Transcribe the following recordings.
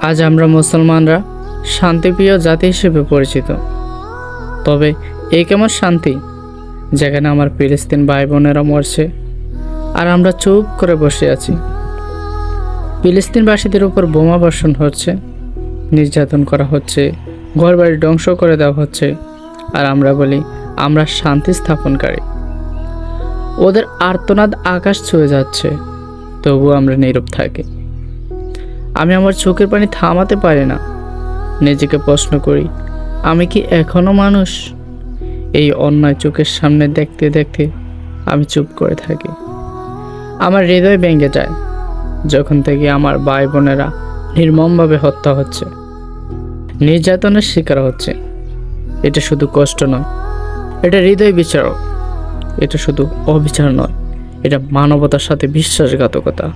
আজ আমরা মুসলমানরা শান্তিপ্রিয় জাতি হিসেবে পরিচিত। তবে এই কেমন শান্তি যেখানে আমার ফিলিস্তিন ভাই বোনেরা মরছে আর আমরা চুপ করে বসে আছি। ফিলিস্তিনবাসীদের উপর বোমা বর্ষণ হচ্ছে, নির্যাতন করা হচ্ছে, ঘরবাড়ি ধ্বংস করে দেওয়া হচ্ছে, আর আমরা বলি আমরা শান্তি স্থাপনকারী। ওদের আর্তনাদ আকাশ ছুঁয়ে যাচ্ছে, তবুও আমরা নীরব থাকি। আমি আমার চোখের পানি থামাতে পারি না। নিজেকে প্রশ্ন করি, আমি কি এখনো মানুষ? এই অন্যায় চোখের সামনে দেখতে দেখতে আমি চুপ করে থাকি। আমার হৃদয় ভেঙে যায় যখন থেকে আমার ভাই বোনেরা নির্মমভাবে হত্যা হচ্ছে, নির্যাতনের শিকার হচ্ছে। এটা শুধু কষ্ট নয়, এটা হৃদয় বিচারক। এটা শুধু অবিচার নয়, এটা মানবতার সাথে বিশ্বাসঘাতকতা।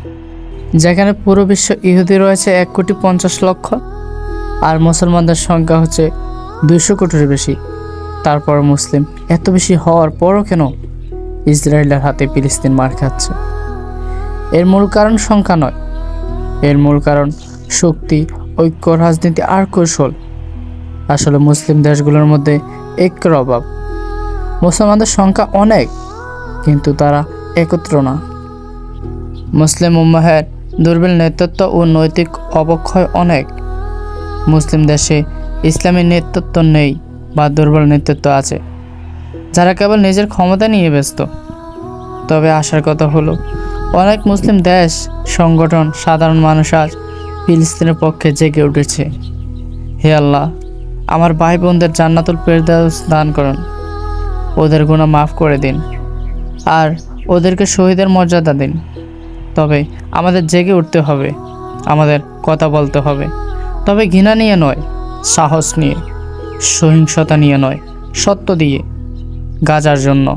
যেখানে পুরো বিশ্ব ইহুদি রয়েছে 1,50,00,000 আর মুসলমানদের সংখ্যা হচ্ছে 200 কোটির বেশি, তারপর মুসলিম এত বেশি হওয়ার পরও কেন ইসরায়েলের হাতে ফিলিস্তিন মার খাচ্ছে? এর মূল কারণ সংখ্যা নয়, এর মূল কারণ শক্তি, ঐক্য, রাজনীতি আর কৌশল। আসলে মুসলিম দেশগুলোর মধ্যে ঐক্যের অভাব। মুসলমানদের সংখ্যা অনেক, কিন্তু তারা একত্র না। মুসলিম উম্মাহের দুর্বল নেতৃত্ব ও নৈতিক অবক্ষয় অনেক। মুসলিম দেশে ইসলামী নেতৃত্ব নেই বা দুর্বল নেতৃত্ব আছে, যারা কেবল নিজের ক্ষমতা নিয়ে ব্যস্ত। তবে আসার কথা হলো, অনেক মুসলিম দেশ, সংগঠন, সাধারণ মানুষ আজ ফিলিস্তিনের পক্ষে জেগে উঠেছে। হে আল্লাহ, আমার ভাই বোনদের জান্নাতুল ফেরদাউস দান করুন, ওদের গুনাহ মাফ করে দিন, আর ওদেরকে শহীদের মর্যাদা দিন। তবে আমাদের জেগে উঠতে হবে, আমাদের কথা বলতে হবে, তবে ঘৃণা নিয়ে নয়, সাহস নিয়ে, সহিংসতা নিয়ে নয়, সত্য দিয়ে। গাজার জন্য,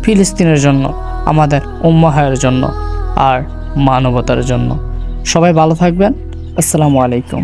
ফিলিস্তিনের জন্য, আমাদের উম্মাহের জন্য আর মানবতার জন্য। সবাই ভালো থাকবেন। আসসালামু আলাইকুম।